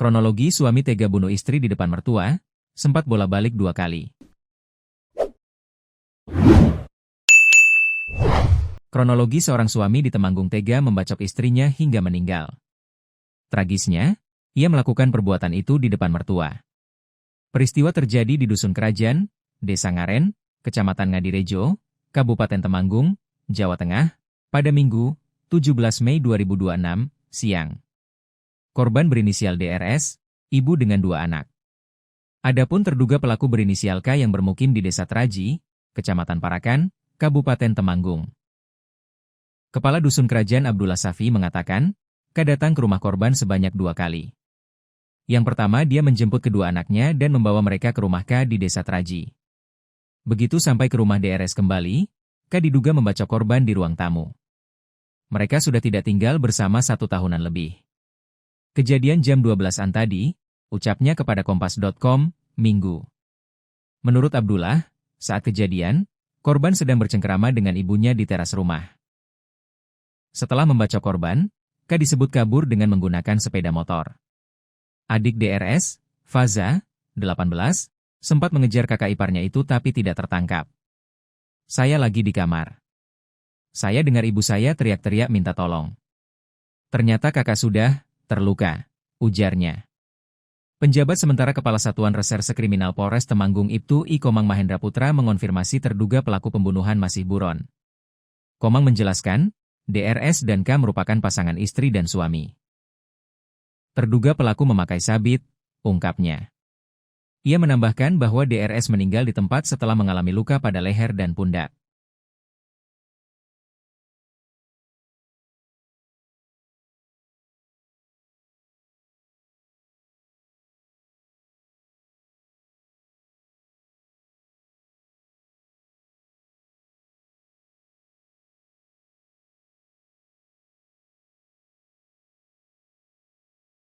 Kronologi suami tega bunuh istri di depan mertua, sempat bolak-balik 2 kali. Kronologi seorang suami di Temanggung tega membacok istrinya hingga meninggal. Tragisnya, ia melakukan perbuatan itu di depan mertua. Peristiwa terjadi di Dusun Kerajaan, Desa Ngaren, Kecamatan Ngadirejo, Kabupaten Temanggung, Jawa Tengah, pada Minggu, 17 Mei 2026, siang. Korban berinisial DRS, ibu dengan 2 anak. Adapun terduga pelaku berinisial K yang bermukim di Desa Traji, Kecamatan Parakan, Kabupaten Temanggung. Kepala Dusun Kerajaan Abdullah Safi mengatakan, K datang ke rumah korban sebanyak 2 kali. Yang pertama dia menjemput kedua anaknya dan membawa mereka ke rumah K di Desa Traji. Begitu sampai ke rumah DRS kembali, K diduga membacok korban di ruang tamu. Mereka sudah tidak tinggal bersama 1 tahunan lebih. Kejadian jam 12-an tadi, ucapnya kepada Kompas.com, Minggu. Menurut Abdullah, saat kejadian, korban sedang bercengkerama dengan ibunya di teras rumah. Setelah membacok korban, K disebut kabur dengan menggunakan sepeda motor. Adik DRS, Faza, 18, sempat mengejar kakak iparnya itu tapi tidak tertangkap. Saya lagi di kamar. Saya dengar ibu saya teriak-teriak minta tolong. Ternyata kakak sudah terluka, ujarnya. Penjabat sementara Kepala Satuan Reserse Kriminal Polres Temanggung Ibtu I Komang Mahendra Putra mengonfirmasi terduga pelaku pembunuhan masih buron. Komang menjelaskan, DRS dan K merupakan pasangan istri dan suami. Terduga pelaku memakai sabit, ungkapnya. Ia menambahkan bahwa DRS meninggal di tempat setelah mengalami luka pada leher dan pundak.